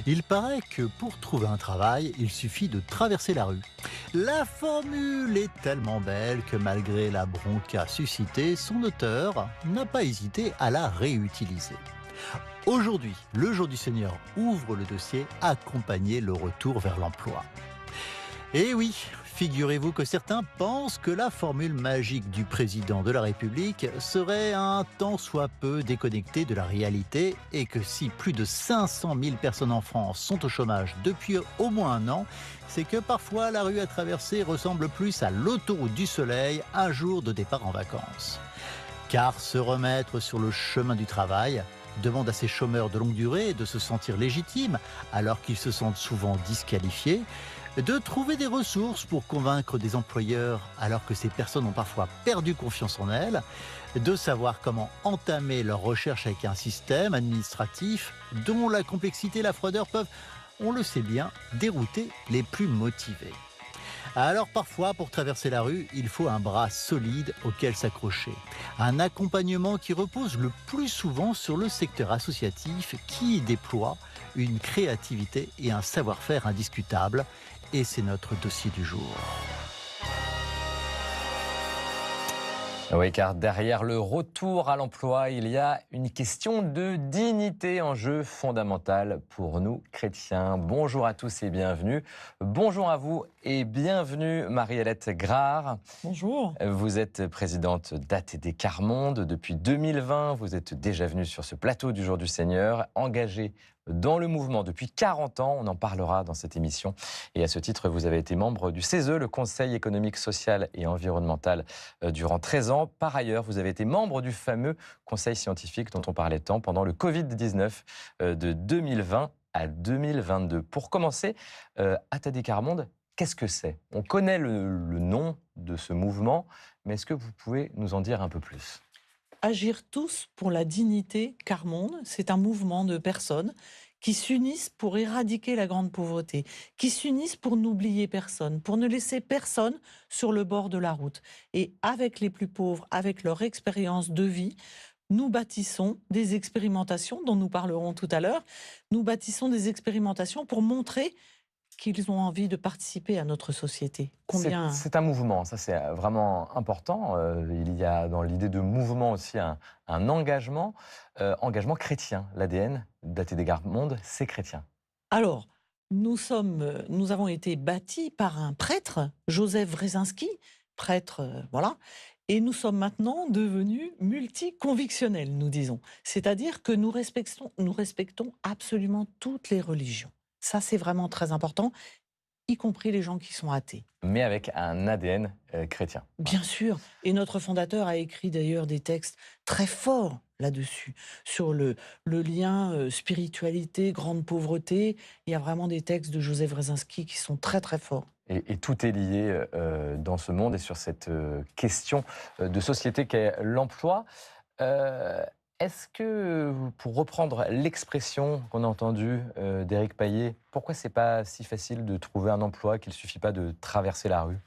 Il paraît que pour trouver un travail, il suffit de traverser la rue. La formule est tellement belle que malgré la bronca suscitée, son auteur n'a pas hésité à la réutiliser. Aujourd'hui, le jour du Seigneur ouvre le dossier Accompagner le retour vers l'emploi. Et oui, figurez-vous que certains pensent que la formule magique du président de la République serait un tant soit peu déconnectée de la réalité et que si plus de 500 000 personnes en France sont au chômage depuis au moins un an, c'est que parfois la rue à traverser ressemble plus à l'autoroute du soleil un jour de départ en vacances. Car se remettre sur le chemin du travail demande à ces chômeurs de longue durée de se sentir légitimes alors qu'ils se sentent souvent disqualifiés, de trouver des ressources pour convaincre des employeurs alors que ces personnes ont parfois perdu confiance en elles, de savoir comment entamer leur recherche avec un système administratif dont la complexité et la froideur peuvent, on le sait bien, dérouter les plus motivés. Alors parfois, pour traverser la rue, il faut un bras solide auquel s'accrocher. Un accompagnement qui repose le plus souvent sur le secteur associatif qui y déploie une créativité et un savoir-faire indiscutables. Et c'est notre dossier du jour. Oui, car derrière le retour à l'emploi, il y a une question de dignité en jeu fondamentale pour nous chrétiens. Bonjour à tous et bienvenue. Bonjour à vous et bienvenue Marie-Hélène Grard. Bonjour. Vous êtes présidente d'ATD Quart Monde depuis 2020. Vous êtes déjà venue sur ce plateau du Jour du Seigneur, engagée dans le mouvement depuis 40 ans. On en parlera dans cette émission. Et à ce titre, vous avez été membre du CESE, le Conseil économique, social et environnemental, durant 13 ans. Par ailleurs, vous avez été membre du fameux Conseil scientifique dont on parlait tant pendant le Covid-19 de 2020 à 2022. Pour commencer, ATD Quart Monde, qu'est-ce que c'est ? On connaît le nom de ce mouvement, mais est-ce que vous pouvez nous en dire un peu plus ? Agir tous pour la dignité Quart Monde, c'est un mouvement de personnes qui s'unissent pour éradiquer la grande pauvreté, qui s'unissent pour n'oublier personne, pour ne laisser personne sur le bord de la route. Et avec les plus pauvres, avec leur expérience de vie, nous bâtissons des expérimentations dont nous parlerons tout à l'heure. Nous bâtissons des expérimentations pour montrer qu'ils ont envie de participer à notre société. C'est un mouvement, ça c'est vraiment important. Il y a dans l'idée de mouvement aussi un engagement, engagement chrétien. L'ADN d'ATD Quart Monde, c'est chrétien. Alors, nous avons été bâtis par un prêtre, Joseph Wrezinski, prêtre, voilà, et nous sommes maintenant devenus multiconvictionnels, nous disons. C'est-à-dire que nous respectons absolument toutes les religions. Ça, c'est vraiment très important, y compris les gens qui sont athées. Mais avec un ADN chrétien. Bien sûr. Et notre fondateur a écrit d'ailleurs des textes très forts là-dessus, sur le lien spiritualité, grande pauvreté. Il y a vraiment des textes de Joseph Wrezinski qui sont très très forts. Et tout est lié dans ce monde et sur cette question de société qu'est l'emploi. Est-ce que, pour reprendre l'expression qu'on a entendue d'Éric Paillet, pourquoi c'est pas si facile de trouver un emploi qu'il suffit pas de traverser la rue ?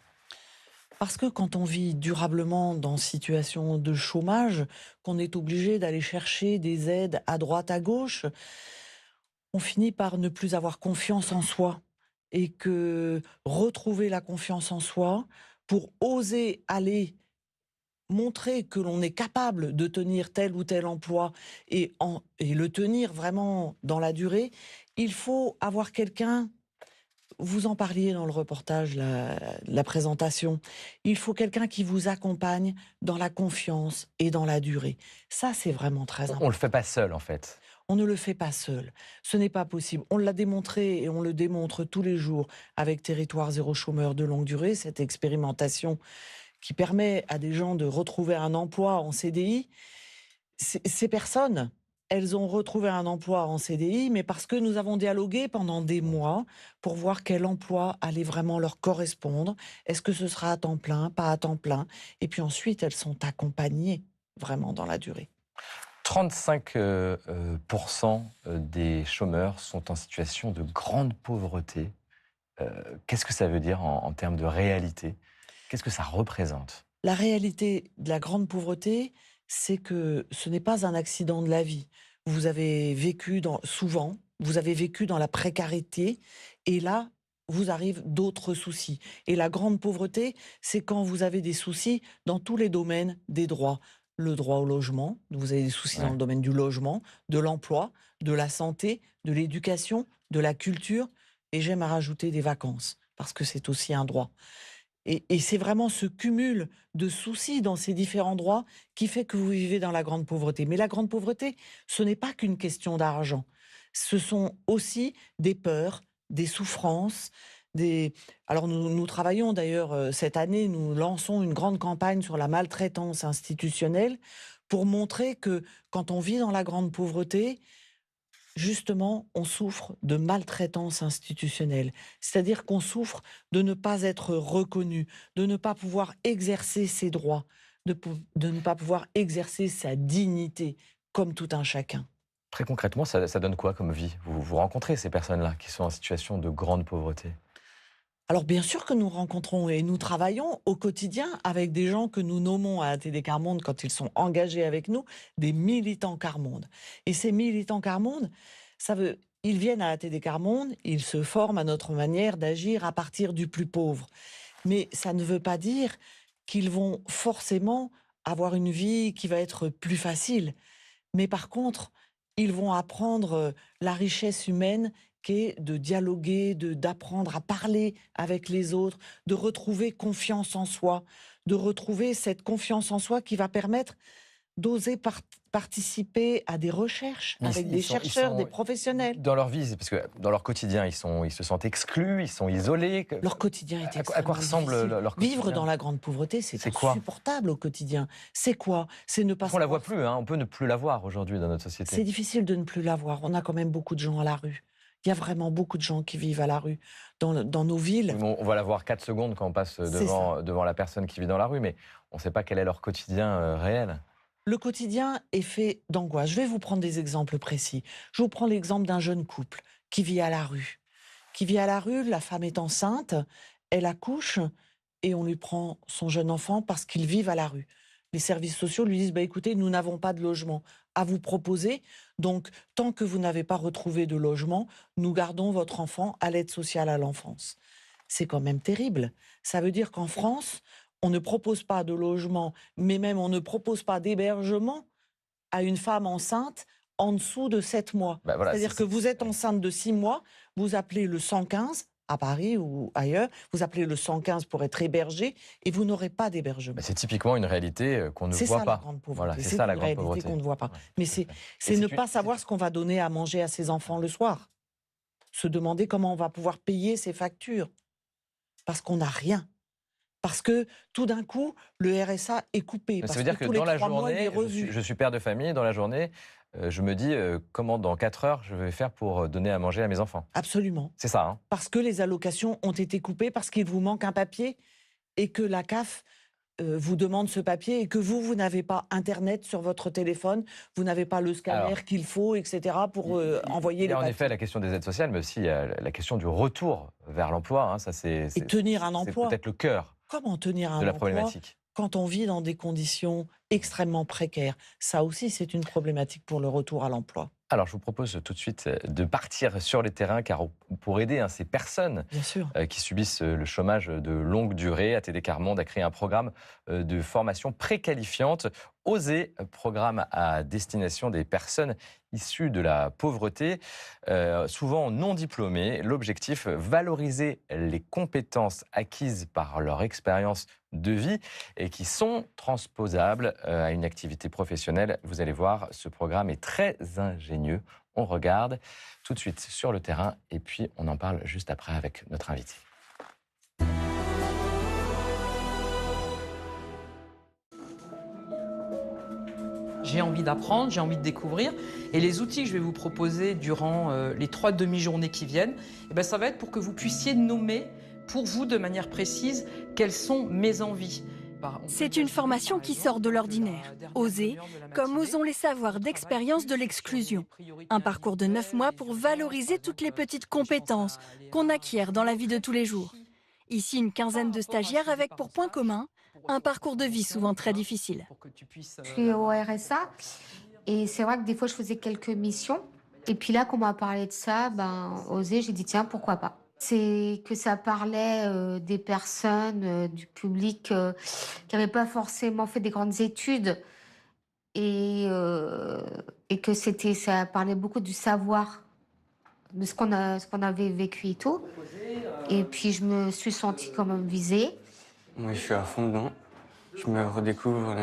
Parce que quand on vit durablement dans situation de chômage, qu'on est obligé d'aller chercher des aides à droite à gauche, on finit par ne plus avoir confiance en soi. Et que retrouver la confiance en soi pour oser aller montrer que l'on est capable de tenir tel ou tel emploi et le tenir vraiment dans la durée, il faut avoir quelqu'un, vous en parliez dans le reportage, la présentation, il faut quelqu'un qui vous accompagne dans la confiance et dans la durée. Ça, c'est vraiment très important. On le fait pas seul en fait. On ne le fait pas seul. Ce n'est pas possible. On l'a démontré et on le démontre tous les jours avec Territoire zéro chômeur de longue durée, cette expérimentation qui permet à des gens de retrouver un emploi en CDI. Ces personnes, elles ont retrouvé un emploi en CDI, mais parce que nous avons dialogué pendant des mois pour voir quel emploi allait vraiment leur correspondre. Est-ce que ce sera à temps plein, pas à temps plein ? Et puis ensuite, elles sont accompagnées vraiment dans la durée. 35% des chômeurs sont en situation de grande pauvreté. Qu'est-ce que ça veut dire en termes de réalité ? Qu'est-ce que ça représente ? La réalité de la grande pauvreté, c'est que ce n'est pas un accident de la vie. Vous avez vécu souvent vous avez vécu dans la précarité, et là, vous arrivent d'autres soucis. Et la grande pauvreté, c'est quand vous avez des soucis dans tous les domaines des droits. Le droit au logement, vous avez des soucis dans Ouais. le domaine du logement, de l'emploi, de la santé, de l'éducation, de la culture, et j'aime à rajouter des vacances, parce que c'est aussi un droit. Et c'est vraiment ce cumul de soucis dans ces différents droits qui fait que vous vivez dans la grande pauvreté. Mais la grande pauvreté, ce n'est pas qu'une question d'argent. Ce sont aussi des peurs, des souffrances, des... Alors nous travaillons d'ailleurs cette année, nous lançons une grande campagne sur la maltraitance institutionnelle pour montrer que quand on vit dans la grande pauvreté, justement, on souffre de maltraitance institutionnelle. C'est-à-dire qu'on souffre de ne pas être reconnu, de ne pas pouvoir exercer ses droits, de ne pas pouvoir exercer sa dignité comme tout un chacun. Très concrètement, ça donne quoi comme vie? Vous rencontrez ces personnes-là qui sont en situation de grande pauvreté? Alors bien sûr que nous rencontrons et nous travaillons au quotidien avec des gens que nous nommons à ATD Quart Monde quand ils sont engagés avec nous, des militants Quart Monde. Et ces militants Quart Monde, ils viennent à ATD Quart Monde, ils se forment à notre manière d'agir à partir du plus pauvre. Mais ça ne veut pas dire qu'ils vont forcément avoir une vie qui va être plus facile. Mais par contre, ils vont apprendre la richesse humaine qu'est de dialoguer, d'apprendre à parler avec les autres, de retrouver confiance en soi, de retrouver cette confiance en soi qui va permettre d'oser participer à des recherches Mais avec des chercheurs, des professionnels. dans leur vie, c'est parce que dans leur quotidien, ils se sentent exclus, ils sont isolés. Leur quotidien est À quoi extrêmement ressemble difficile. leur Vivre quotidien? dans la grande pauvreté, c'est C'est quoi? insupportable au quotidien. C'est quoi? C'est ne pas On la voit savoir. plus, hein, on peut ne plus la voir aujourd'hui dans notre C'est société. difficile de ne plus la voir. On a quand même beaucoup de gens à la rue. Il y a vraiment beaucoup de gens qui vivent à la rue. Dans nos villes, On va la voir 4 secondes quand on passe c'est ça. devant la personne qui vit dans la rue, mais on ne sait pas quel est leur quotidien réel. Le quotidien est fait d'angoisse. Je vais vous prendre des exemples précis. Je vous prends l'exemple d'un jeune couple qui vit à la rue. Qui vit à la rue, la femme est enceinte, elle accouche et on lui prend son jeune enfant parce qu'ils vivent à la rue. Les services sociaux lui disent, bah, écoutez, nous n'avons pas de logement à vous proposer, donc tant que vous n'avez pas retrouvé de logement, nous gardons votre enfant à l'aide sociale à l'enfance. C'est quand même terrible. Ça veut dire qu'en France, on ne propose pas de logement, mais même on ne propose pas d'hébergement à une femme enceinte en dessous de 7 mois. Bah, voilà, C'est-à-dire que vous êtes enceinte de 6 mois, vous appelez le 115 à Paris ou ailleurs, vous appelez le 115 pour être hébergé et vous n'aurez pas d'hébergement. bah, c'est typiquement une réalité qu'on ne C'est voit ça la pas. grande pauvreté. Voilà, c'est C'est ça la une grande réalité pauvreté. qu'on ne voit pas. Ouais, Mais tout à fait. c'est Et ne c'est pas savoir ce qu'on va donner à manger à ses enfants le soir. Se demander comment on va pouvoir payer ses factures. Parce qu'on n'a rien. Parce que tout d'un coup, le RSA est coupé. Ça Parce veut dire que tous les dans la 3 mois, il est journée, revu. je suis père de famille, dans la journée, je me dis comment dans 4 heures je vais faire pour donner à manger à mes enfants. Absolument. C'est ça, hein? Parce que les allocations ont été coupées, parce qu'il vous manque un papier et que la CAF vous demande ce papier et que vous n'avez pas Internet sur votre téléphone, vous n'avez pas le scanner Alors, qu'il faut, etc. pour envoyer il y les a en papiers. effet la question des aides sociales, mais aussi il y a la question du retour vers l'emploi, hein. Ça, Et tenir un emploi. c'est peut-être le cœur Comment tenir un de la emploi problématique. quand on vit dans des conditions extrêmement précaires? Ça aussi, c'est une problématique pour le retour à l'emploi. Alors, je vous propose tout de suite de partir sur les terrains, car pour aider ces personnes Bien sûr. qui subissent le chômage de longue durée, ATD Quart Monde a créé un programme de formation préqualifiante, OSER, programme à destination des personnes issues de la pauvreté, souvent non diplômées. L'objectif, valoriser les compétences acquises par leur expérience de vie et qui sont transposables à une activité professionnelle. Vous allez voir, ce programme est très ingénieux. On regarde tout de suite sur le terrain et puis on en parle juste après avec notre invité. J'ai envie d'apprendre, j'ai envie de découvrir. Et les outils que je vais vous proposer durant les 3 demi-journées qui viennent, eh ben, ça va être pour que vous puissiez nommer pour vous de manière précise quelles sont mes envies. C'est une formation qui sort de l'ordinaire. Oser, comme osons les savoirs d'expérience de l'exclusion. Un parcours de 9 mois pour valoriser toutes les petites compétences qu'on acquiert dans la vie de tous les jours. Ici, une quinzaine de stagiaires avec pour point commun un parcours de vie souvent très difficile. Je suis au RSA et c'est vrai que des fois je faisais quelques missions Et puis là, quand on m'a parlé de ça, Oser, j'ai dit tiens, pourquoi pas. C'est que ça parlait des personnes, du public qui n'avaient pas forcément fait des grandes études et, euh, et que ça parlait beaucoup du savoir, de ce qu'on avait vécu et tout. Et puis je me suis sentie quand même visée. Moi, je suis à fond dedans. Je me redécouvre.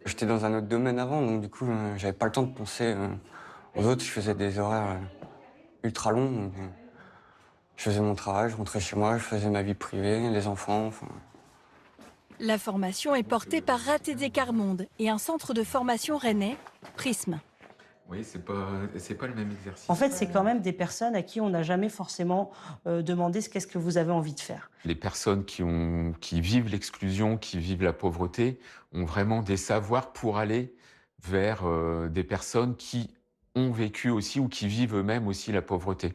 J'étais dans un autre domaine avant, donc du coup, j'avais pas le temps de penser aux autres. Je faisais des horaires ultra longs. Donc, je faisais mon travail, je rentrais chez moi, je faisais ma vie privée, les enfants. Enfin. La formation est portée par ATD Carmonde et un centre de formation rennais, Prisme. Oui, c'est pas le même exercice. En fait, c'est quand même des personnes à qui on n'a jamais forcément demandé qu'est-ce que vous avez envie de faire. Les personnes qui vivent l'exclusion, qui vivent la pauvreté, ont vraiment des savoirs pour aller vers des personnes qui ont vécu aussi ou qui vivent eux-mêmes aussi la pauvreté.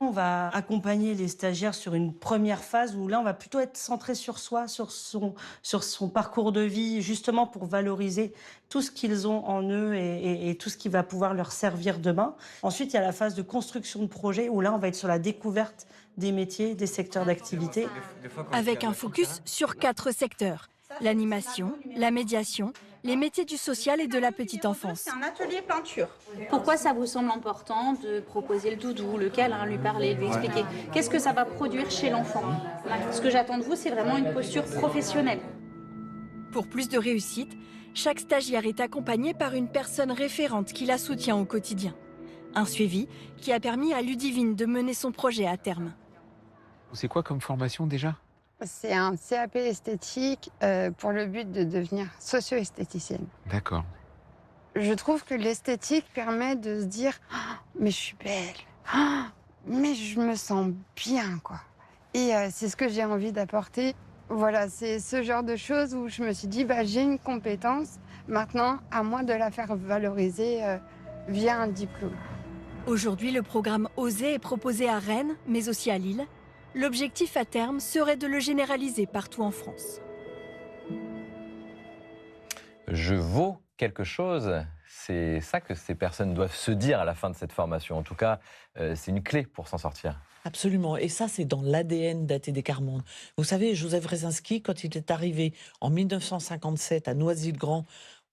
On va accompagner les stagiaires sur une première phase où là, on va plutôt être centré sur soi, sur son parcours de vie, justement pour valoriser tout ce qu'ils ont en eux et tout ce qui va pouvoir leur servir demain. Ensuite, il y a la phase de construction de projet où là, on va être sur la découverte des métiers, des secteurs d'activité. Avec un focus sur 4 secteurs. L'animation, la médiation, les métiers du social et de la petite enfance. C'est un atelier peinture. Pourquoi ça vous semble important de proposer le doudou, le câlin, lui parler, lui expliquer? Qu'est-ce que ça va produire chez l'enfant? Ce que j'attends de vous, c'est vraiment une posture professionnelle. Pour plus de réussite, chaque stagiaire est accompagné par une personne référente qui la soutient au quotidien. Un suivi qui a permis à Ludivine de mener son projet à terme. C'est quoi comme formation déjà ? C'est un CAP esthétique pour le but de devenir socio-esthéticienne. D'accord. Je trouve que l'esthétique permet de se dire mais je suis belle, mais je me sens bien, quoi. Et c'est ce que j'ai envie d'apporter. Voilà, c'est ce genre de choses où je me suis dit j'ai une compétence, maintenant à moi de la faire valoriser via un diplôme. Aujourd'hui, le programme Oser est proposé à Rennes, mais aussi à Lille. L'objectif à terme serait de le généraliser partout en France. Je vaux quelque chose. C'est ça que ces personnes doivent se dire à la fin de cette formation. En tout cas, c'est une clé pour s'en sortir. Absolument. Et ça, c'est dans l'ADN d'ATD Carmonde. Vous savez, Joseph Wresinski, quand il est arrivé en 1957 à Noisy-le-Grand,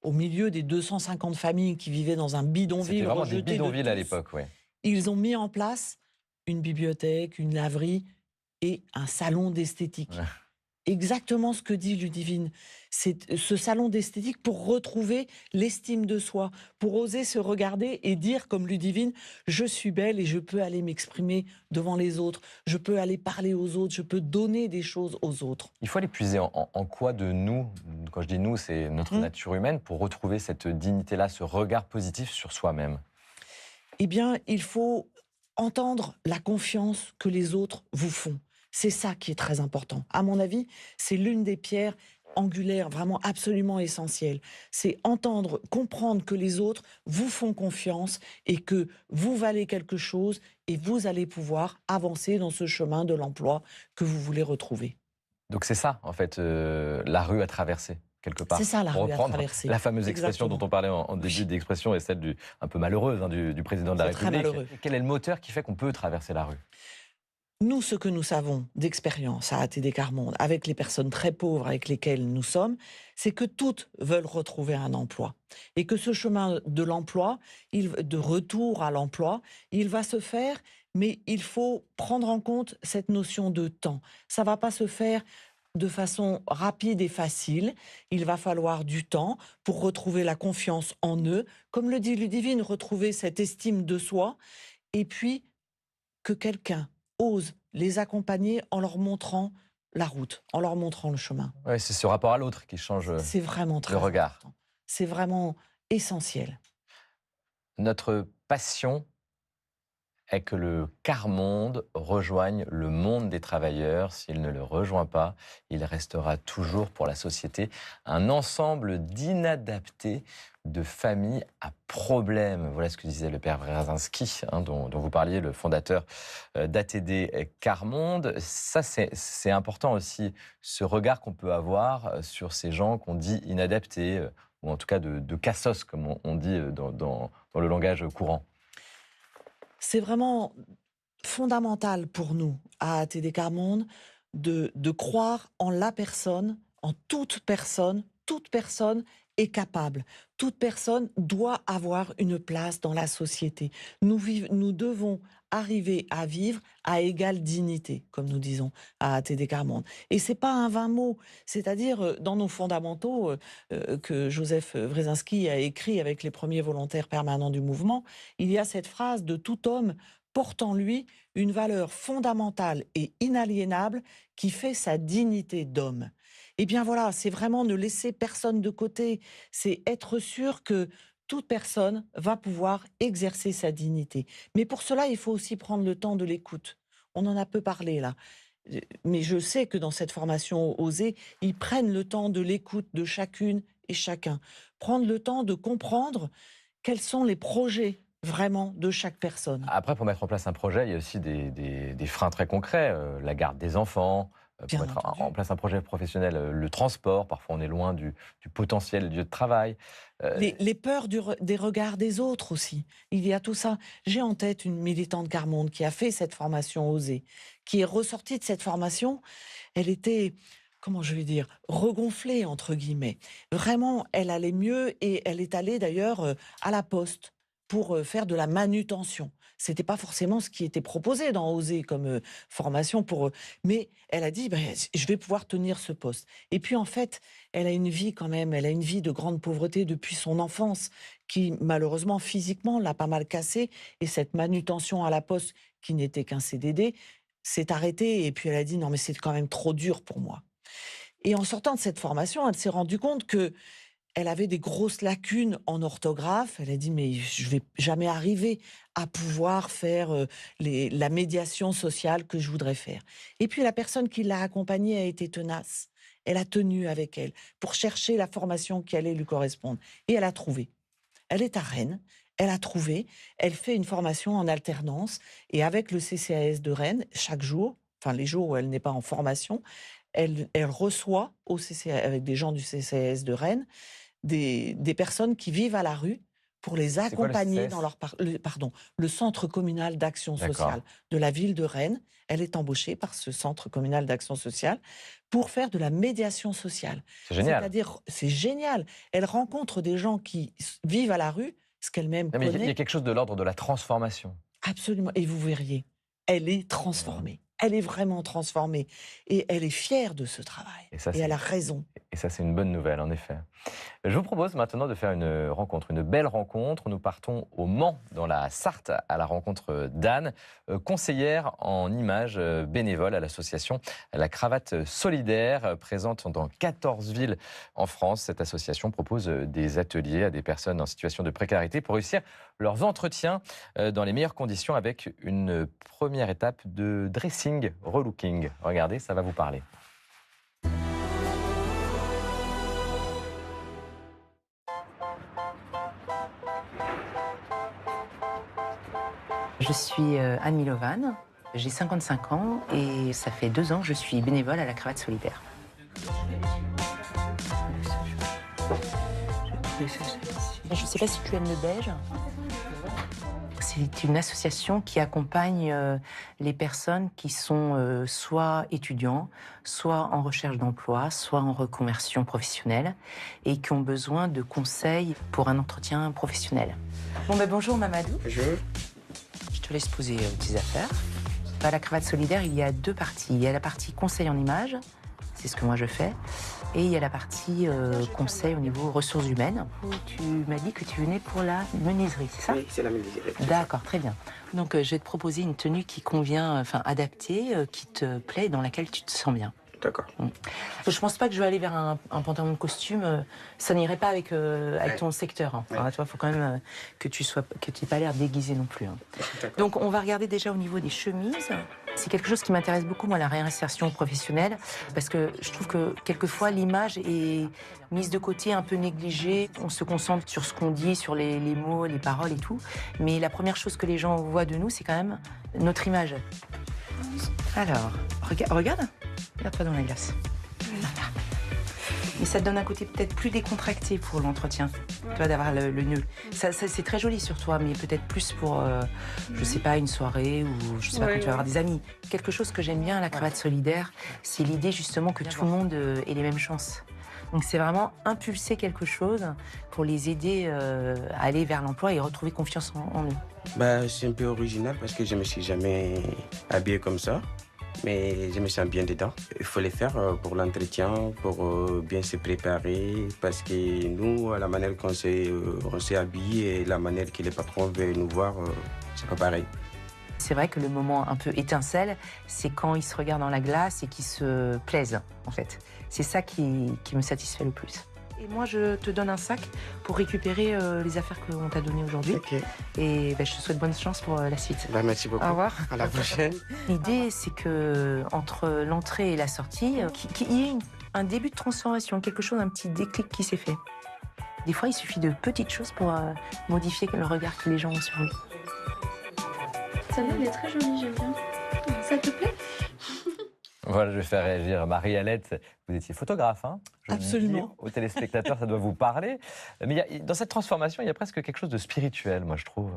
au milieu des 250 familles qui vivaient dans un bidonville. C'était vraiment des bidonvilles à l'époque, oui. Ils ont mis en place une bibliothèque, une laverie et un salon d'esthétique. Ouais. Exactement ce que dit Ludivine. C'est ce salon d'esthétique pour retrouver l'estime de soi, pour oser se regarder et dire comme Ludivine, je suis belle et je peux aller m'exprimer devant les autres, je peux aller parler aux autres, je peux donner des choses aux autres. Il faut aller puiser en quoi de nous, quand je dis nous, c'est notre nature humaine, pour retrouver cette dignité-là, ce regard positif sur soi-même. Eh bien, il faut entendre la confiance que les autres vous font. C'est ça qui est très important. À mon avis, c'est l'une des pierres angulaires vraiment absolument essentielles. C'est entendre, comprendre que les autres vous font confiance et que vous valez quelque chose et vous allez pouvoir avancer dans ce chemin de l'emploi que vous voulez retrouver. Donc c'est ça, en fait, la rue à traverser. Quelque part. C'est ça, la rue à traverser. La fameuse expression dont on parlait en début d'expression est celle un peu malheureuse du président de la République. Très malheureux. Quel est le moteur qui fait qu'on peut traverser la rue ? Nous, ce que nous savons d'expérience à ATD Carmonde, avec les personnes très pauvres avec lesquelles nous sommes, c'est que toutes veulent retrouver un emploi. Et que ce chemin de l'emploi, de retour à l'emploi, il va se faire, mais il faut prendre en compte cette notion de temps. Ça ne va pas se faire de façon rapide et facile. Il va falloir du temps pour retrouver la confiance en eux. Comme le dit Ludivine, retrouver cette estime de soi. Et puis, que quelqu'un ose les accompagner en leur montrant la route, en leur montrant le chemin. Ouais, c'est ce rapport à l'autre qui change c'est vraiment très le regard. Important. C'est vraiment essentiel. Notre passion est que le quart-monde rejoigne le monde des travailleurs. S'il ne le rejoint pas, il restera toujours pour la société un ensemble d'inadaptés, de familles à problème. Voilà ce que disait le père Wresinski, dont vous parliez, le fondateur d'ATD Carmonde. Ça, c'est important aussi, ce regard qu'on peut avoir sur ces gens qu'on dit inadaptés, ou en tout cas de cassos, comme on dit dans le langage courant. C'est vraiment fondamental pour nous, à ATD Quart Monde, de croire en la personne, en toute personne. Toute personne est capable. Toute personne doit avoir une place dans la société. Nous devons arriver à vivre à égale dignité, comme nous disons à ATD Quart Monde. Et c'est pas un vain mot. C'est-à-dire, dans nos fondamentaux que Joseph Wresinski a écrit avec les premiers volontaires permanents du mouvement, il y a cette phrase de tout homme porte en lui une valeur fondamentale et inaliénable qui fait sa dignité d'homme. Eh bien voilà, c'est vraiment ne laisser personne de côté, c'est être sûr que toute personne va pouvoir exercer sa dignité. Mais pour cela, il faut aussi prendre le temps de l'écoute. On en a peu parlé là. Mais je sais que dans cette formation Oser, ils prennent le temps de l'écoute de chacune et chacun. Prendre le temps de comprendre quels sont les projets vraiment de chaque personne. Après, pour mettre en place un projet, il y a aussi des freins très concrets. La garde des enfants, pour mettre en place un projet professionnel, le transport, parfois on est loin du potentiel lieu de travail. Les peurs des regards des autres aussi. Il y a tout ça. J'ai en tête une militante Quart Monde qui a fait cette formation Oser, qui est ressortie de cette formation. Elle était, comment je vais dire, regonflée, entre guillemets. Vraiment, elle allait mieux et elle est allée d'ailleurs à la poste pour faire de la manutention. C'était pas forcément ce qui était proposé dans Oser comme formation pour eux. Mais elle a dit, je vais pouvoir tenir ce poste. Et puis en fait, elle a une vie quand même, elle a une vie de grande pauvreté depuis son enfance, qui malheureusement physiquement l'a pas mal cassée. Et cette manutention à la poste, qui n'était qu'un CDD, s'est arrêtée. Et puis elle a dit, non mais c'est quand même trop dur pour moi. Et en sortant de cette formation, elle s'est rendue compte que elle avait des grosses lacunes en orthographe. Elle a dit, mais je vais jamais arriver à pouvoir faire la médiation sociale que je voudrais faire. Et puis la personne qui l'a accompagnée a été tenace. Elle a tenu avec elle pour chercher la formation qui allait lui correspondre. Et elle a trouvé. Elle est à Rennes. Elle a trouvé. Elle fait une formation en alternance. Et avec le CCAS de Rennes, chaque jour, enfin les jours où elle n'est pas en formation, elle reçoit au CCAS, avec des gens du CCAS de Rennes, des personnes qui vivent à la rue pour les accompagner dans leur... le Centre communal d'action sociale de la ville de Rennes. Elle est embauchée par ce Centre communal d'action sociale pour faire de la médiation sociale. C'est génial. C'est-à-dire, c'est génial. Elle rencontre des gens qui vivent à la rue, ce qu'elle-même connaît. Il y a quelque chose de l'ordre de la transformation. Absolument. Et vous verriez, elle est transformée. Elle est vraiment transformée. Et elle est fière de ce travail. Et elle a raison. Et ça, c'est une bonne nouvelle, en effet. Je vous propose maintenant de faire une rencontre, une belle rencontre. Nous partons au Mans, dans la Sarthe, à la rencontre d'Anne, conseillère en images bénévole à l'association La Cravate Solidaire, présente dans 14 villes en France. Cette association propose des ateliers à des personnes en situation de précarité pour réussir leurs entretiens dans les meilleures conditions, avec une première étape de dressing, relooking. Regardez, ça va vous parler. Je suis Anne Milovan, j'ai 55 ans et ça fait 2 ans que je suis bénévole à la Cravate Solidaire. Je ne sais pas si tu aimes le beige. C'est une association qui accompagne les personnes qui sont soit étudiants, soit en recherche d'emploi, soit en reconversion professionnelle et qui ont besoin de conseils pour un entretien professionnel. Bonjour Mamadou. Bonjour. Je te laisse poser tes affaires. À la Cravate Solidaire, il y a 2 parties. Il y a la partie conseil en images, c'est ce que moi je fais, et il y a la partie conseil au niveau ressources humaines. Tu m'as dit que tu venais pour la menuiserie, c'est ça? Oui, c'est la menuiserie. D'accord, très bien. Donc je vais te proposer une tenue qui convient, adaptée, qui te plaît et dans laquelle tu te sens bien. D'accord. Je pense pas que je vais aller vers un pantalon de costume. Ça n'irait pas avec ton secteur. Hein. Alors, tu vois, faut quand même que tu n'aies pas l'air déguisé non plus. Hein. Donc, on va regarder déjà au niveau des chemises. C'est quelque chose qui m'intéresse beaucoup, moi, la réinsertion professionnelle, parce que je trouve que quelquefois l'image est mise de côté, un peu négligée. On se concentre sur ce qu'on dit, sur les mots, les paroles et tout. Mais la première chose que les gens voient de nous, c'est quand même notre image. Alors, regarde. Regarde-toi dans la glace. mais ça te donne un côté peut-être plus décontracté pour l'entretien, tu vois, d'avoir le nœud. Ça, c'est très joli sur toi, mais peut-être plus pour, je sais pas, une soirée ou je sais pas, quand tu vas avoir des amis. Quelque chose que j'aime bien à la cravate solidaire, c'est l'idée justement que tout le monde ait les mêmes chances. Donc c'est vraiment impulser quelque chose pour les aider à aller vers l'emploi et retrouver confiance en eux. Bah, c'est un peu original parce que je me suis jamais habillé comme ça, mais je me sens bien dedans. Il faut les faire pour l'entretien, pour bien se préparer, parce que nous, à la manière qu'on s'est habillé et la manière que les patrons veulent nous voir, c'est pas pareil. C'est vrai que le moment un peu étincelle, c'est quand ils se regardent dans la glace et qu'ils se plaisent, en fait. C'est ça qui me satisfait le plus. Et moi, je te donne un sac pour récupérer les affaires qu'on t'a données aujourd'hui. Okay. Et je te souhaite bonne chance pour la suite. Bah, merci beaucoup. Au revoir. À la prochaine. L'idée, c'est que entre l'entrée et la sortie, qu'il y ait un début de transformation, quelque chose, un petit déclic qui s'est fait. Des fois, il suffit de petites choses pour modifier le regard que les gens ont sur vous. Celle-là, elle est très jolie, j'aime bien. Ça te plaît? Voilà, je vais faire réagir Marie-Alette. Vous étiez photographe, hein? Absolument. Aux téléspectateurs, ça doit vous parler. Mais dans cette transformation, il y a presque quelque chose de spirituel, moi, je trouve.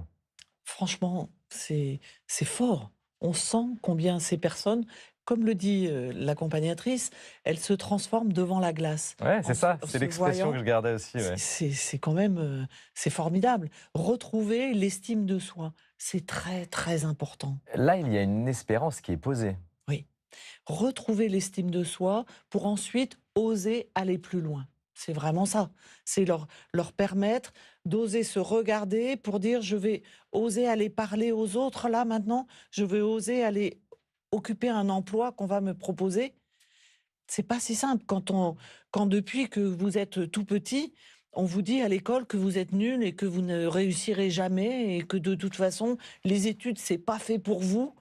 Franchement, c'est fort. On sent combien ces personnes, comme le dit l'accompagnatrice, elles se transforment devant la glace. Ouais, c'est ça, c'est l'expression que je gardais aussi. Ouais. C'est quand même, c'est formidable. Retrouver l'estime de soi, c'est très, très important. Là, il y a une espérance qui est posée. Oui. Retrouver l'estime de soi pour ensuite oser aller plus loin. C'est vraiment ça. C'est leur permettre d'oser se regarder pour dire je vais oser aller parler aux autres là maintenant, je vais oser aller occuper un emploi qu'on va me proposer. C'est pas si simple quand depuis que vous êtes tout petit, on vous dit à l'école que vous êtes nul et que vous ne réussirez jamais et que de toute façon les études c'est pas fait pour vous.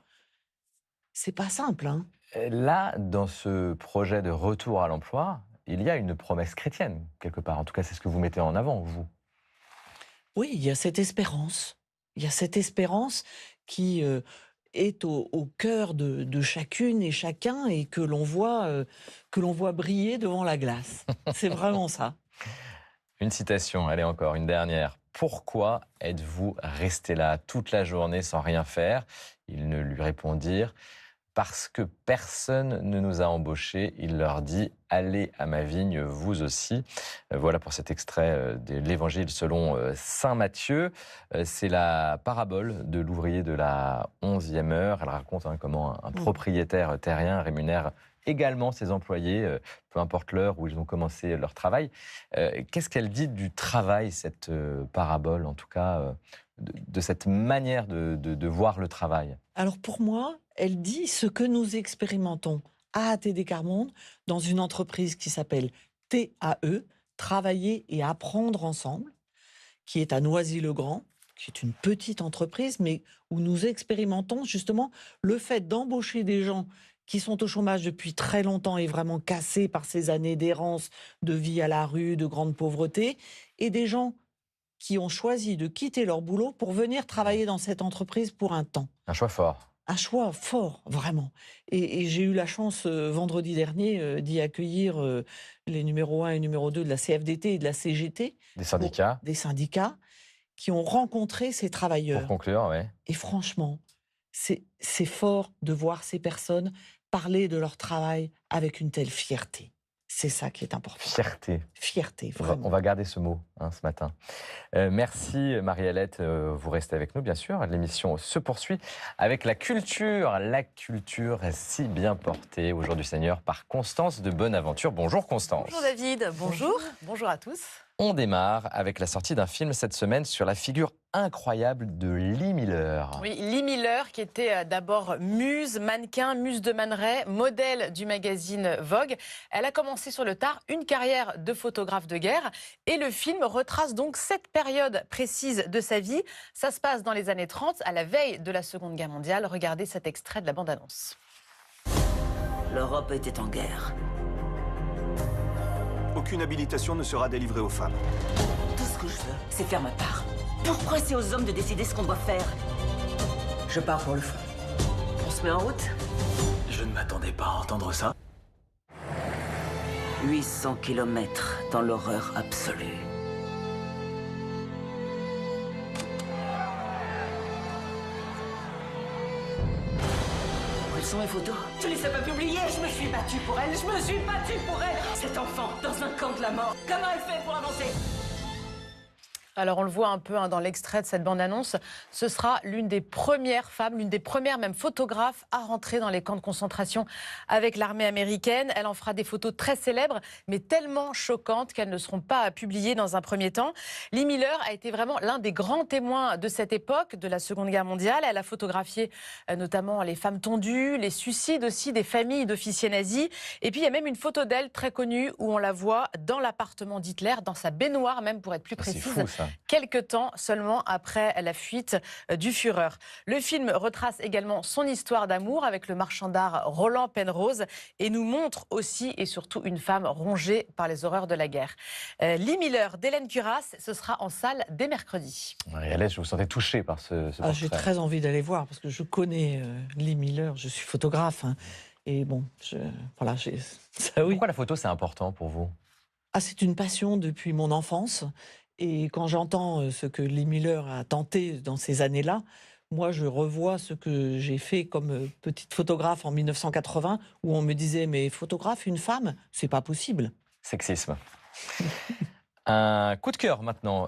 C'est pas simple, hein. Là, dans ce projet de retour à l'emploi, il y a une promesse chrétienne, quelque part. En tout cas, c'est ce que vous mettez en avant, vous. Oui, il y a cette espérance. Il y a cette espérance qui est au cœur de chacune et chacun et que l'on voit briller devant la glace. C'est vraiment ça. Une citation, allez encore, une dernière. Pourquoi êtes-vous resté là toute la journée sans rien faire? Ils ne lui répondirent. Parce que personne ne nous a embauchés, il leur dit « Allez à ma vigne, vous aussi ». Voilà pour cet extrait de l'Évangile selon saint Matthieu. C'est la parabole de l'ouvrier de la 11e heure. Elle raconte comment un propriétaire terrien rémunère également ses employés, peu importe l'heure où ils ont commencé leur travail. Qu'est-ce qu'elle dit du travail, cette parabole, en tout cas, de cette manière de voir le travail? Alors pour moi, elle dit ce que nous expérimentons à ATD Quart Monde dans une entreprise qui s'appelle TAE, Travailler et apprendre ensemble, qui est à Noisy-le-Grand, qui est une petite entreprise, mais où nous expérimentons justement le fait d'embaucher des gens qui sont au chômage depuis très longtemps et vraiment cassés par ces années d'errance, de vie à la rue, de grande pauvreté, et des gens qui ont choisi de quitter leur boulot pour venir travailler dans cette entreprise pour un temps. Un choix fort. Un choix fort, vraiment. Et j'ai eu la chance, vendredi dernier, d'y accueillir les numéros 1 et numéro 2 de la CFDT et de la CGT. Des syndicats. Des syndicats qui ont rencontré ces travailleurs. Pour conclure, oui. Et franchement, c'est fort de voir ces personnes parler de leur travail avec une telle fierté. C'est ça qui est important. Fierté. Fierté, vraiment. On va garder ce mot ce matin. Merci Marie-Alette, vous restez avec nous bien sûr. L'émission se poursuit avec la culture si bien portée au jour du Seigneur par Constance de Bonaventure. Bonjour Constance. Bonjour David, bonjour, bonjour à tous. On démarre avec la sortie d'un film cette semaine sur la figure incroyable de Lee Miller. Oui, Lee Miller qui était d'abord muse, mannequin, muse de Man Ray, modèle du magazine Vogue. Elle a commencé sur le tard une carrière de photographe de guerre et le film retrace donc cette période précise de sa vie. Ça se passe dans les années 30, à la veille de la Seconde Guerre mondiale. Regardez cet extrait de la bande-annonce. L'Europe était en guerre. Aucune habilitation ne sera délivrée aux femmes. Tout ce que je veux, c'est faire ma part. Pourquoi c'est aux hommes de décider ce qu'on doit faire? Je pars pour le fond. On se met en route? Je ne m'attendais pas à entendre ça. 800 kilomètres dans l'horreur absolue. Où sont mes photos? Tu les as pas publiées? Je me suis battue pour elle, je me suis battue pour elle. Cet enfant, dans un camp de la mort, comment elle fait pour avancer? Alors on le voit un peu dans l'extrait de cette bande-annonce, ce sera l'une des premières femmes, l'une des premières même photographes à rentrer dans les camps de concentration avec l'armée américaine. Elle en fera des photos très célèbres, mais tellement choquantes qu'elles ne seront pas publiées dans un premier temps. Lee Miller a été vraiment l'un des grands témoins de cette époque, de la Seconde Guerre mondiale. Elle a photographié notamment les femmes tondues, les suicides aussi des familles d'officiers nazis. Et puis il y a même une photo d'elle très connue où on la voit dans l'appartement d'Hitler, dans sa baignoire même pour être plus précise. C'est fou, ça. Quelques temps seulement après la fuite du Führer. Le film retrace également son histoire d'amour avec le marchand d'art Roland Penrose et nous montre aussi et surtout une femme rongée par les horreurs de la guerre. Lee Miller d'Hélène Curas, ce sera en salle dès mercredi. Alette, je vous sentais touchée par ce portrait. J'ai très envie d'aller voir parce que je connais Lee Miller, je suis photographe. Et bon, voilà, ça oui. Pourquoi la photo, c'est important pour vous? C'est une passion depuis mon enfance. Et quand j'entends ce que Lee Miller a tenté dans ces années-là, moi, je revois ce que j'ai fait comme petite photographe en 1980, où on me disait « Mais photographe, une femme, c'est pas possible ». Sexisme. Un coup de cœur maintenant,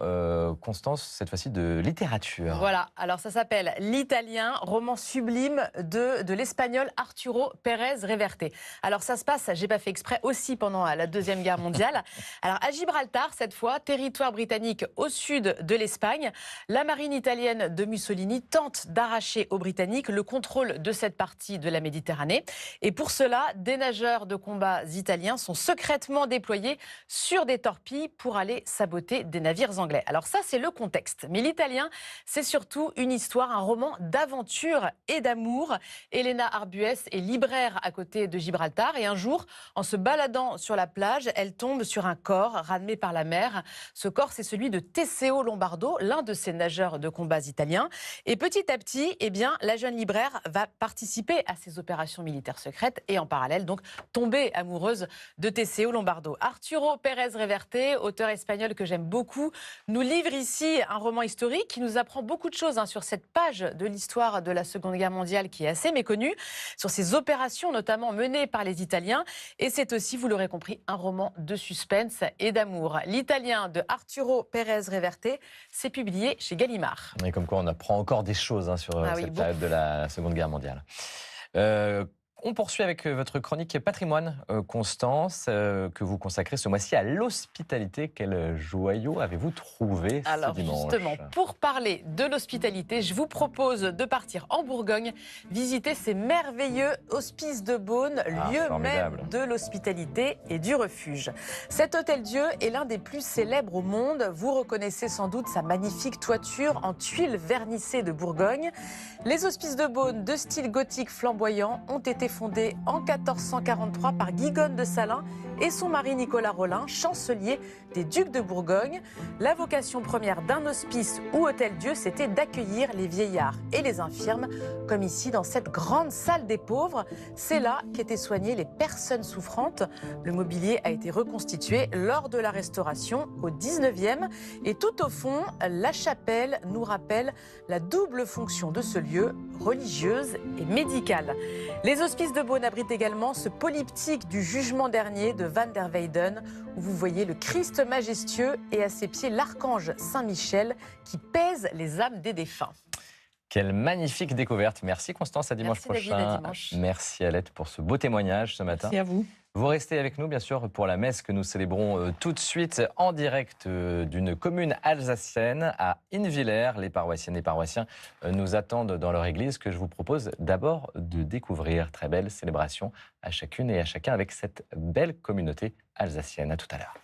Constance, cette fois-ci de littérature. Voilà, alors ça s'appelle L'Italien, roman sublime de l'espagnol Arturo Pérez Reverte. Alors ça se passe, j'ai pas fait exprès, aussi pendant la Deuxième Guerre mondiale. Alors à Gibraltar, cette fois, territoire britannique au sud de l'Espagne, la marine italienne de Mussolini tente d'arracher aux Britanniques le contrôle de cette partie de la Méditerranée. Et pour cela, des nageurs de combat italiens sont secrètement déployés sur des torpilles pour aller saboter des navires anglais. Alors ça, c'est le contexte. Mais l'Italien, c'est surtout une histoire, un roman d'aventure et d'amour. Elena Arbues est libraire à côté de Gibraltar et un jour, en se baladant sur la plage, elle tombe sur un corps ramené par la mer. Ce corps, c'est celui de Teseo Lombardo, l'un de ces nageurs de combats italiens. Et petit à petit, eh bien, la jeune libraire va participer à ces opérations militaires secrètes et en parallèle, donc, tomber amoureuse de Teseo Lombardo. Arturo Pérez Reverte, auteur espagnol que j'aime beaucoup, nous livre ici un roman historique qui nous apprend beaucoup de choses sur cette page de l'histoire de la Seconde Guerre mondiale qui est assez méconnue, sur ces opérations notamment menées par les Italiens. Et c'est aussi, vous l'aurez compris, un roman de suspense et d'amour. L'Italien de Arturo Pérez Reverte, c'est publié chez Gallimard. Et comme quoi on apprend encore des choses sur cette période de la Seconde Guerre mondiale. On poursuit avec votre chronique patrimoine, Constance, que vous consacrez ce mois-ci à l'hospitalité. Quel joyau avez-vous trouvé ce dimanche? Justement, pour parler de l'hospitalité, je vous propose de partir en Bourgogne, visiter ces merveilleux hospices de Beaune, lieu formidable. même de l'hospitalité et du refuge. Cet hôtel-dieu est l'un des plus célèbres au monde. Vous reconnaissez sans doute sa magnifique toiture en tuiles vernissées de Bourgogne. Les hospices de Beaune, de style gothique flamboyant, ont été fondé en 1443 par Guigone de Salins et son mari Nicolas Rollin, chancelier des ducs de Bourgogne. La vocation première d'un hospice ou hôtel-dieu, c'était d'accueillir les vieillards et les infirmes, comme ici dans cette grande salle des pauvres. C'est là qu'étaient soignées les personnes souffrantes. Le mobilier a été reconstitué lors de la Restauration au 19e. Et tout au fond, la chapelle nous rappelle la double fonction de ce lieu, religieuse et médicale. Les hospices de Beaune abritent également ce polyptyque du jugement dernier de Van der Weyden, où vous voyez le Christ majestueux et à ses pieds l'archange Saint-Michel qui pèse les âmes des défunts. Quelle magnifique découverte. Merci Constance, à dimanche Merci, prochain. David, à dimanche. Merci Alette pour ce beau témoignage ce matin. Merci à vous. Vous restez avec nous, bien sûr, pour la messe que nous célébrons tout de suite en direct d'une commune alsacienne à Hinwiller. Les paroissiennes et paroissiens nous attendent dans leur église que je vous propose d'abord de découvrir. Très belle célébration à chacune et à chacun avec cette belle communauté alsacienne. À tout à l'heure.